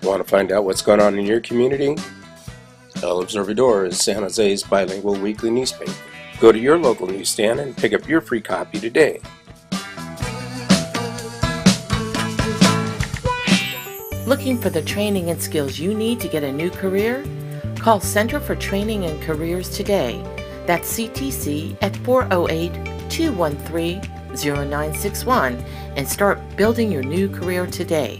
Want to find out what's going on in your community? El Observador is San Jose's bilingual weekly newspaper. Go to your local newsstand and pick up your free copy today. Looking for the training and skills you need to get a new career? Call Center for Training and Careers today. That's CTC at 408-213-0961 and start building your new career today.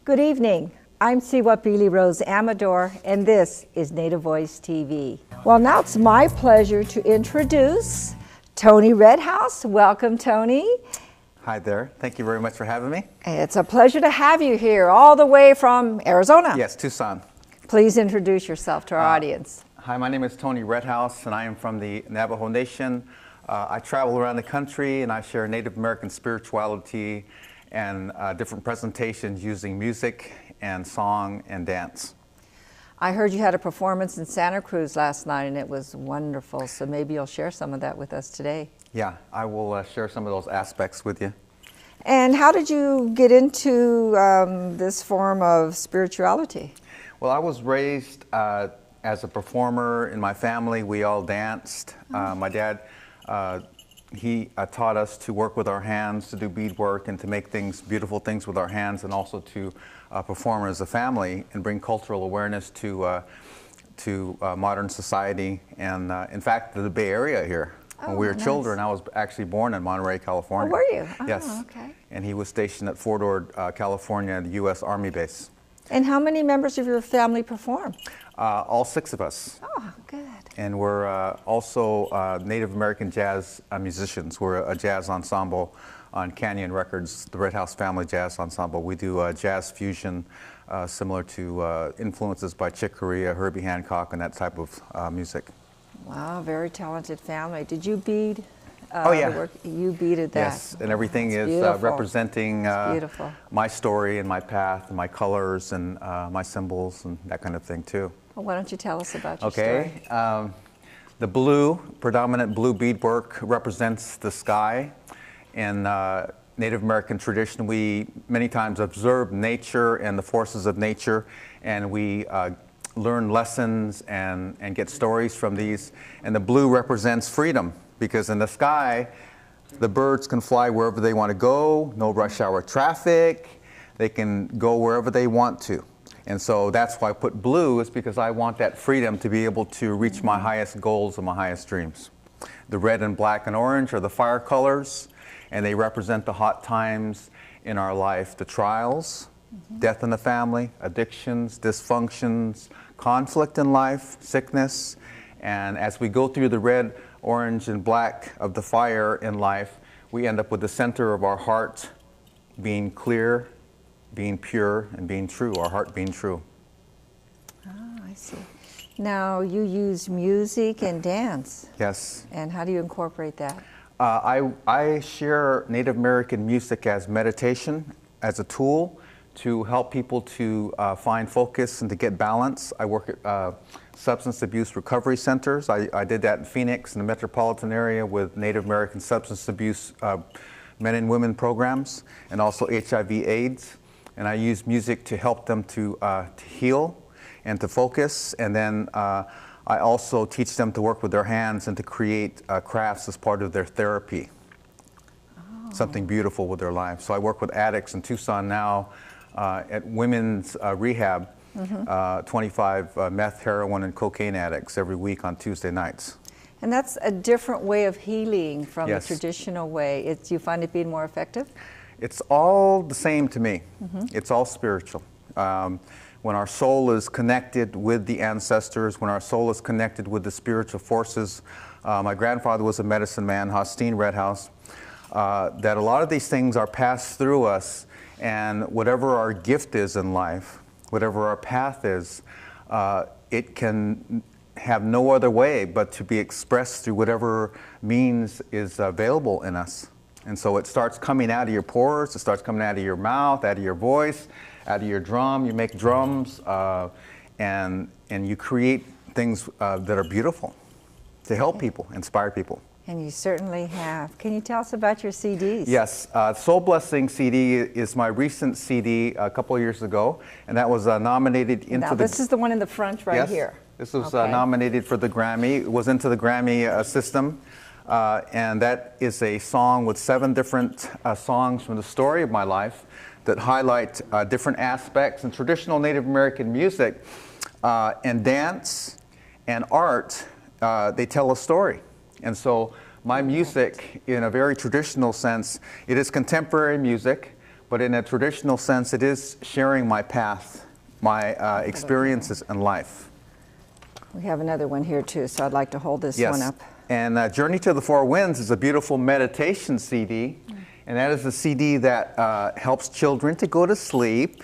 Good evening. I'm Siwapili Rose Amador, and this is Native Voice TV. Well, now it's my pleasure to introduce Tony Redhouse. Welcome, Tony. Hi there. Thank you very much for having me. It's a pleasure to have you here, all the way from Arizona. Yes, Tucson. Please introduce yourself to our audience. Hi, my name is Tony Redhouse, and I am from the Navajo Nation. I travel around the country, and I share Native American spirituality and different presentations using music and song and dance. I heard you had a performance in Santa Cruz last night, and it was wonderful, so maybe you'll share some of that with us today. Yeah, I will share some of those aspects with you. And how did you get into this form of spirituality? Well, I was raised as a performer in my family. We all danced. My dad, he taught us to work with our hands, to do beadwork, and to make things, beautiful things with our hands, and also to perform as a family and bring cultural awareness to modern society. And in fact, the Bay Area here. When we were children, I was actually born in Monterey, California. Oh, were you? Oh, yes. Okay. And he was stationed at Fort Ord, California, the U.S. Army base. And how many members of your family perform? All 6 of us. Oh, good. And we're also Native American jazz musicians. We're a jazz ensemble on Canyon Records, the Red House Family Jazz Ensemble. We do jazz fusion similar to influences by Chick Corea, Herbie Hancock, and that type of music. Wow, very talented family. Did you bead? Oh, yeah. The work? You beaded that. Yes, and everything is representing my story and my path and my colors and my symbols and that kind of thing too. Well, why don't you tell us about your story? Okay. The blue, predominant blue beadwork represents the sky. In Native American tradition, we many times observe nature and the forces of nature, and we learn lessons and get stories from these. And the blue represents freedom, because in the sky, the birds can fly wherever they want to go, no rush hour traffic, they can go wherever they want to. And so that's why I put blue, is because I want that freedom to be able to reach my highest goals and my highest dreams. The red and black and orange are the fire colors, and they represent the hot times in our life, the trials, death in the family, addictions, dysfunctions, conflict in life, sickness. And as we go through the red, orange, and black of the fire in life, we end up with the center of our heart being clear, being pure, and being true, our heart being true. Oh, I see. Now, you use music and dance. Yes. And how do you incorporate that? I share Native American music as meditation, as a tool to help people to find focus and to get balance. I work at substance abuse recovery centers. I did that in Phoenix, in the metropolitan area, with Native American substance abuse men and women programs, and also HIV/AIDS. And I use music to help them to heal and to focus. And then I also teach them to work with their hands and to create crafts as part of their therapy. Oh. Something beautiful with their life. So I work with addicts in Tucson now at women's rehab, 25 meth, heroin, and cocaine addicts every week on Tuesday nights. And that's a different way of healing from Yes. the traditional way. Do you find it being more effective? It's all the same to me. It's all spiritual. When our soul is connected with the ancestors, when our soul is connected with the spiritual forces. My grandfather was a medicine man, Hostine Redhouse. that a lot of these things are passed through us, and whatever our gift is in life, whatever our path is, it can have no other way but to be expressed through whatever means is available in us. And so it starts coming out of your pores, it starts coming out of your mouth, out of your voice, out of your drum. You make drums, and you create things that are beautiful to help people, inspire people. And you certainly have. Can you tell us about your CDs? Yes, Soul Blessing CD is my recent CD a couple of years ago, and that was nominated into now, this is the one in the front right yes, here. This was nominated for the Grammy. It was into the Grammy system, and that is a song with 7 different songs from the story of my life that highlight different aspects in traditional Native American music and dance and art. They tell a story. And so my music, in a very traditional sense, it is contemporary music, but in a traditional sense, it is sharing my path, my experiences in life. We have another one here too, so I'd like to hold this one up. And Journey to the Four Winds is a beautiful meditation CD, and that is a CD that helps children to go to sleep.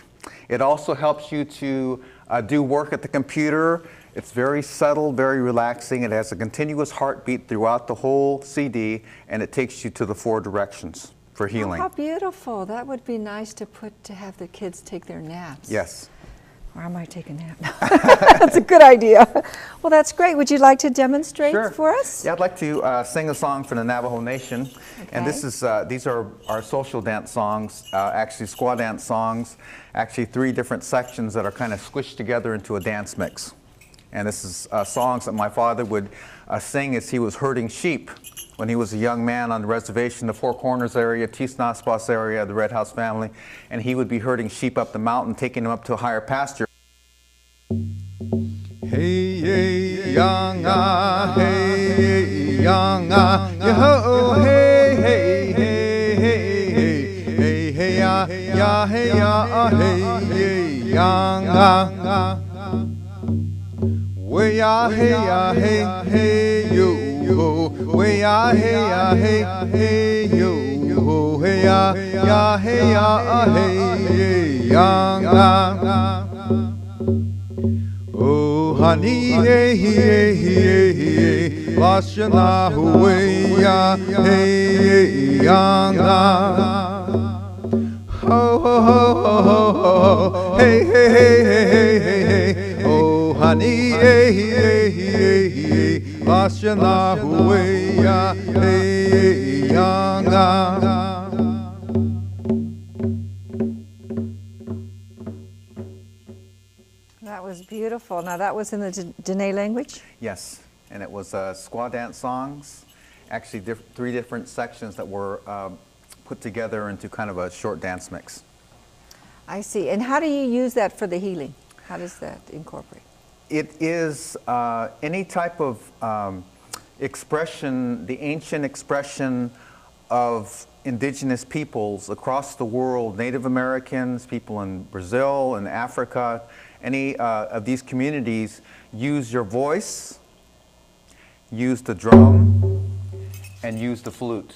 It also helps you to do work at the computer. It's very subtle, very relaxing. It has a continuous heartbeat throughout the whole CD, and it takes you to the 4 directions for healing. Oh, how beautiful. That would be nice to have the kids take their naps. Yes. Or I might take a nap. That's a good idea. Well, that's great. Would you like to demonstrate for us? Yeah, I'd like to sing a song for the Navajo Nation. Okay. And this is these are our social dance songs, actually squaw dance songs, actually 3 different sections that are kind of squished together into a dance mix. And this is songs that my father would sing as he was herding sheep when he was a young man on the reservation, the Four Corners area, Tisnaspas area, the Red House family, and he would be herding sheep up the mountain, taking them up to a higher pasture. Hey, hey, young, hey, young, yo, hey, hey, hey, hey, hey, hey, ya, ya, hey, ya, hey, young. Way ya hey ya hey hey yo, way ya hey ya hey hey yo, hey ya hey ya hey young. Oh honey hey hey hey, lost you now way ya hey young. Oh oh oh oh hey hey hey hey hey. Honey, hey, hey, hey, hey, lost you now, way, hey, young. That was beautiful. Now, that was in the Dene language? Yes, and it was squaw dance songs, actually 3 different sections that were put together into kind of a short dance mix. I see. And how do you use that for the healing? How does that incorporate? It is any type of expression, the ancient expression of indigenous peoples across the world, Native Americans, people in Brazil and Africa, any of these communities use your voice, use the drum, and use the flute.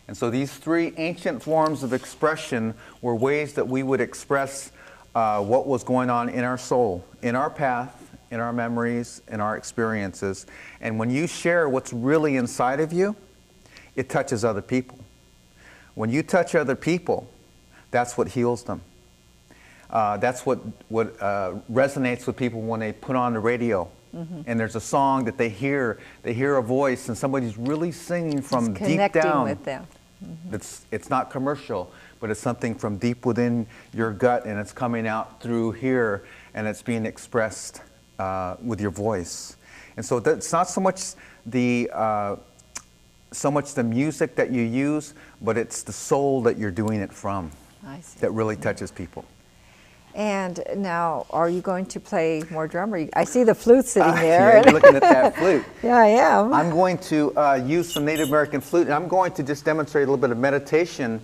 And so these 3 ancient forms of expression were ways that we would express what was going on in our soul, in our path, in our memories, in our experiences. And when you share what's really inside of you, it touches other people. When you touch other people, that's what heals them. That's what resonates with people when they put on the radio. And there's a song that they hear a voice, and somebody's really singing from deep down. With them. It's not commercial, but it's something from deep within your gut, and it's coming out through here, and it's being expressed with your voice. And so that's not so much the music that you use, but it's the soul that you're doing it from that really touches people. And now, are you going to play more drum? I see the flute sitting there. Yeah, you're looking at that flute. Yeah, I am. I'm going to use some Native American flute, and I'm going to just demonstrate a little bit of meditation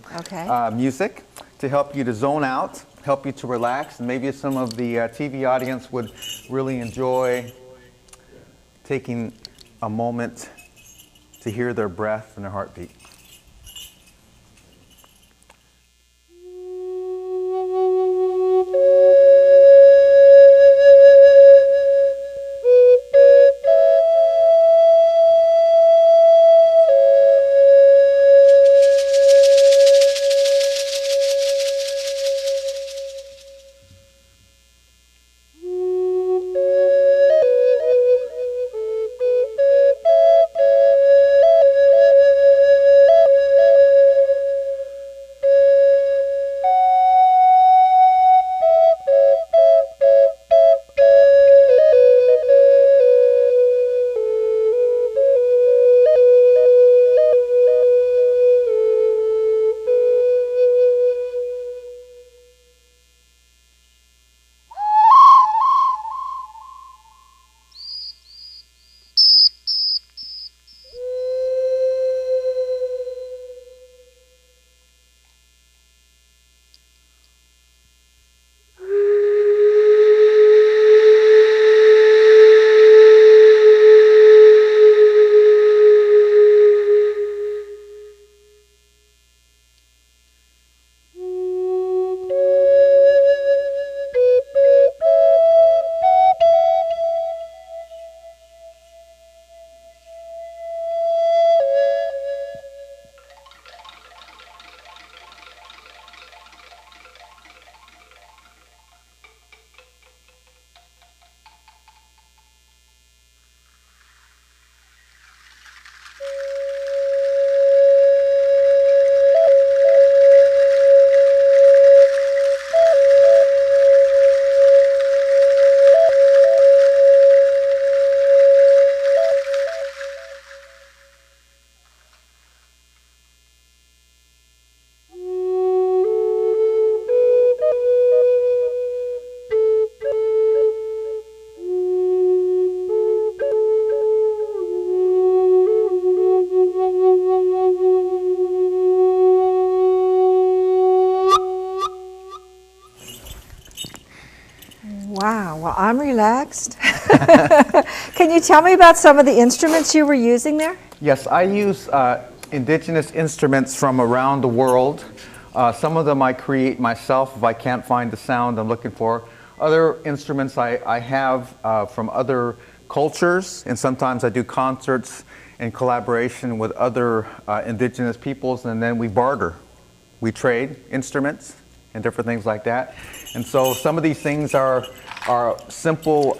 music to help you to zone out, help you to relax, and maybe some of the TV audience would really enjoy taking a moment to hear their breath and their heartbeat. Well, I'm relaxed. Can you tell me about some of the instruments you were using there? Yes, I use indigenous instruments from around the world. Some of them I create myself if I can't find the sound I'm looking for. Other instruments I have from other cultures, and sometimes I do concerts in collaboration with other indigenous peoples, and then we barter. We trade instruments and different things like that. And so some of these things are simple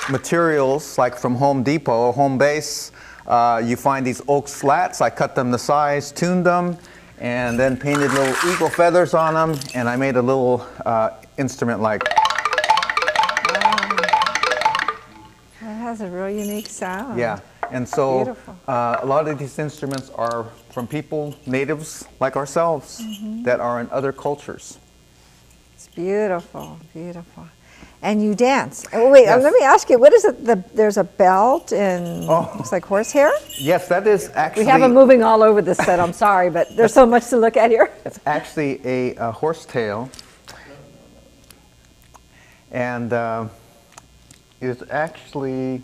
materials, like from Home Depot or Home Base. You find these oak slats. I cut them to size, tuned them, and then painted little eagle feathers on them, and I made a little instrument like. That has a real unique sound. Yeah, and so Beautiful. A lot of these instruments are from people, natives like ourselves, that are in other cultures. It's beautiful, beautiful. And you dance. Oh, wait, Yes. let me ask you, what is it? There's a belt and looks like horsehair? Yes, that is actually. We have them moving all over this set, I'm sorry, but there's so much to look at here. It's actually a horsetail, and it's actually.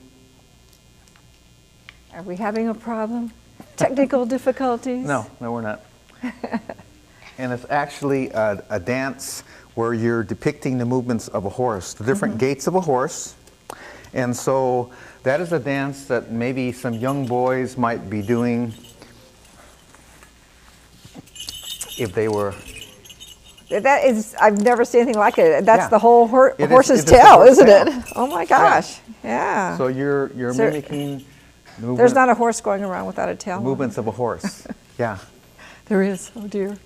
Are we having a problem? Technical difficulties? No, we're not. And it's actually a dance where you're depicting the movements of a horse, the different gaits of a horse. And so that is a dance that maybe some young boys might be doing if they were. That is, I've never seen anything like it. That's Yeah. the whole It is- horse's it is the tail, horse isn't tail. it? Oh my gosh, yeah. So you're there- mimicking There's not a horse going around without a tail. movements of a horse. Yeah. There is, oh dear.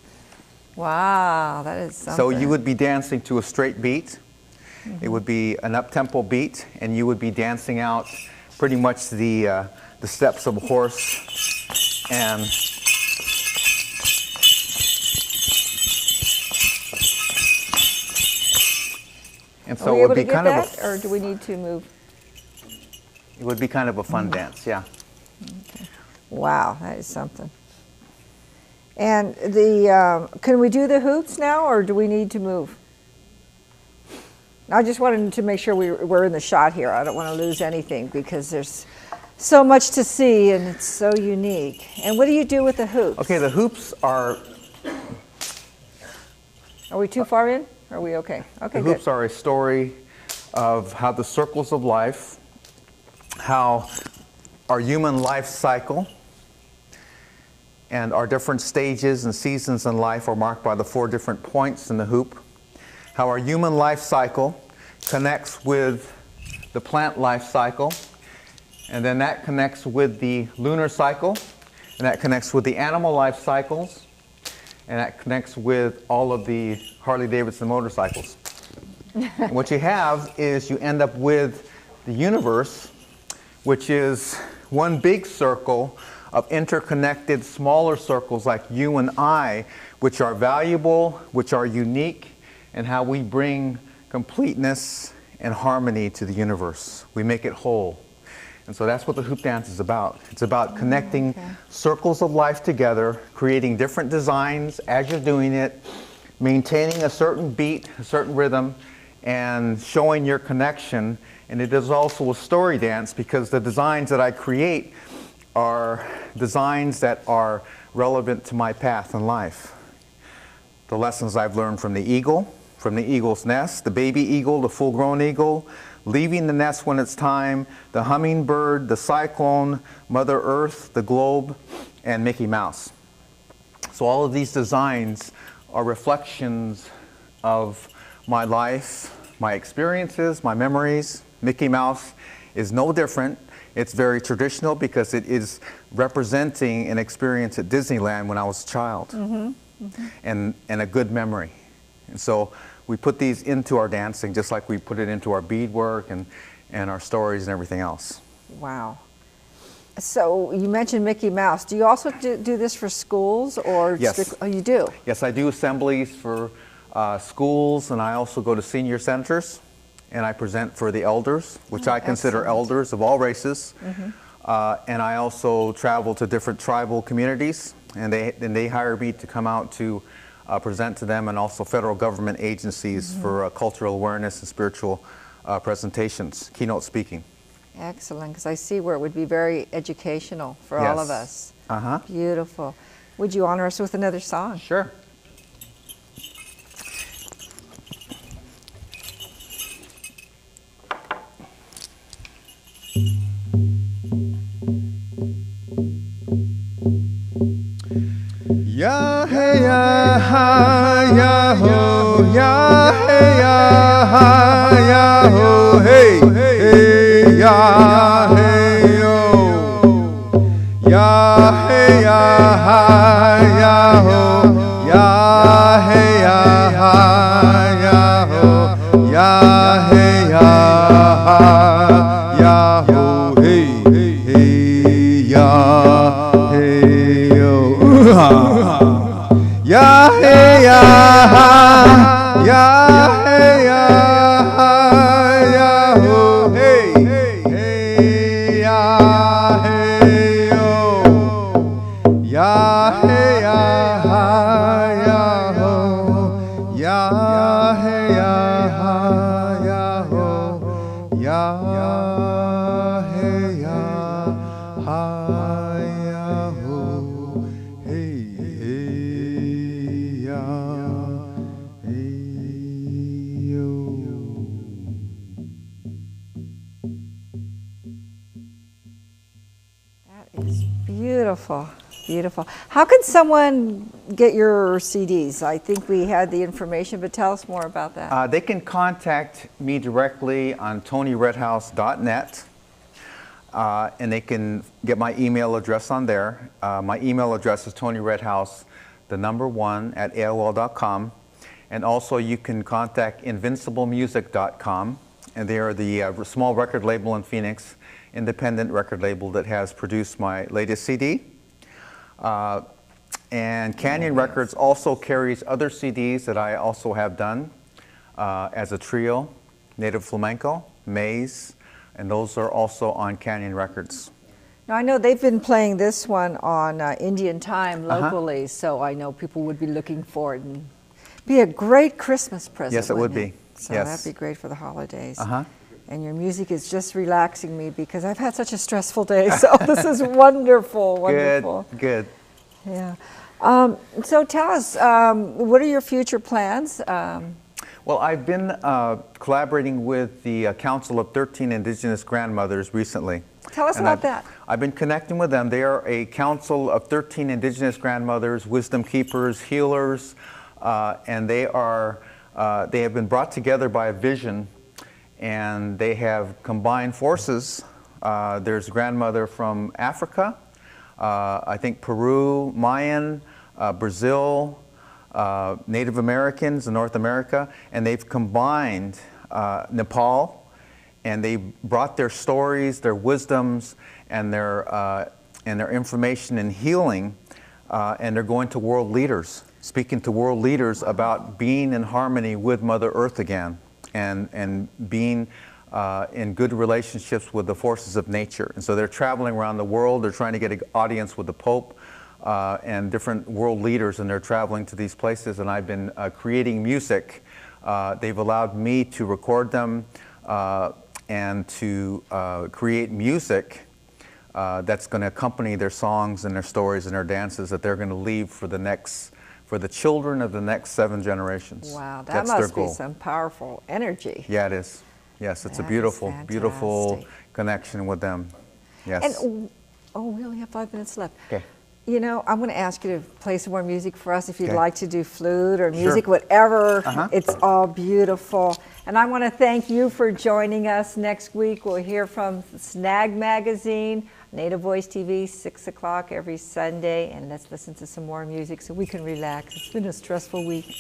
Wow, that is something. So you would be dancing to a straight beat. It would be an up-tempo beat, and you would be dancing out pretty much the steps of a horse. And so Are we it able would to be get kind of that, or do we need to move? it would be kind of a fun dance, yeah. Wow, that is something. And the, can we do the hoots now, or do we need to move? I just wanted to make sure we're in the shot here. I don't want to lose anything because there's so much to see and it's so unique. And what do you do with the hoops? Okay, the hoops are Are we too far in? Are we okay? Okay, the good. hoops are a story of how the circles of life, how our human life cycle and our different stages and seasons in life are marked by the 4 different points in the hoop. How our human life cycle connects with the plant life cycle, and then that connects with the lunar cycle, and that connects with the animal life cycles, and that connects with all of the Harley-Davidson motorcycles. And what you have is you end up with the universe, which is one big circle of interconnected smaller circles like you and I, which are valuable, which are unique, and how we bring completeness and harmony to the universe. We make it whole. And so that's what the hoop dance is about. It's about connecting circles of life together, creating different designs as you're doing it, maintaining a certain beat, a certain rhythm, and showing your connection. And it is also a story dance because the designs that I create are designs that are relevant to my path in life. The lessons I've learned from the eagle, from the eagle's nest, the baby eagle, the full-grown eagle, leaving the nest when it's time, the hummingbird, the cyclone, Mother Earth, the globe, and Mickey Mouse. So all of these designs are reflections of my life, my experiences, my memories. Mickey Mouse is no different. It's very traditional because it is representing an experience at Disneyland when I was a child, and a good memory. And so we put these into our dancing just like we put it into our beadwork and our stories and everything else. Wow. So you mentioned Mickey Mouse. Do you also do this for schools or? Yes. Oh, you do? Yes, I do assemblies for schools, and I also go to senior centers, and I present for the elders, which I consider excellent. elders of all races. And I also travel to different tribal communities, and they hire me to come out to present to them, and also federal government agencies for cultural awareness and spiritual presentations, keynote speaking. Excellent, because I see where it would be very educational for all of us. Beautiful. Would you honor us with another song? Sure. Ya hey ya ha ya ho ya hey ya ha ya ho hey hey ya hey yo ya hey ya ha ya ho ya hey ya ha ya ho ya hey ya ha ya ho hey hey ya hey yo ya hey ya ha ya hey ya ha ya ho hey hey ya hey yo ya hey ya ha ya ho ya hey ya ha ya ho ya hey ya ha ya ho hey hey ya hey yo. That is beautiful, beautiful. How can someone get your CDs? I think we had the information, but tell us more about that. They can contact me directly on tonyredhouse.net, and they can get my email address on there. My email address is tonyredhouse, the number 1 at AOL.com. And also you can contact invinciblemusic.com, and they are the small record label in Phoenix, independent record label that has produced my latest CD. And Canyon Records also carries other CDs that I also have done as a trio, Native Flamenco, Maze, and those are also on Canyon Records. Now I know they've been playing this one on Indian time locally, so I know people would be looking for it and be a great Christmas present. Yes, it would be. So yes. that'd be great for the holidays. And your music is just relaxing me because I've had such a stressful day. So this is wonderful, wonderful. Good, good. Yeah. So tell us, what are your future plans? Well, I've been collaborating with the Council of 13 Indigenous Grandmothers recently. Tell us about that. I've been connecting with them. They are a council of 13 Indigenous grandmothers, wisdom keepers, healers, and they have been brought together by a vision, and they have combined forces. There's a grandmother from Africa, I think Peru, Mayan, Brazil, Native Americans in North America, and they've combined Nepal, and they brought their stories, their wisdoms, and their information and healing, and they're going to world leaders, speaking to world leaders about being in harmony with Mother Earth again, and being in good relationships with the forces of nature. And so they're traveling around the world. They're trying to get an audience with the Pope and different world leaders, and they're traveling to these places. And I've been creating music. They've allowed me to record them and to create music that's going to accompany their songs and their stories and their dances that they're going to leave for the children of the next 7 generations. Wow, that's must their goal. Be some powerful energy. Yeah, it is. Yes, it's That a beautiful, is beautiful connection with them. Yes. And we only have 5 minutes left. Okay. You know, I'm going to ask you to play some more music for us if you'd Okay. like to do flute or music, Sure. whatever. It's all beautiful. And I want to thank you for joining us. Next week we'll hear from Snag Magazine, Native Voice TV, 6 o'clock every Sunday. And let's listen to some more music so we can relax. It's been a stressful week.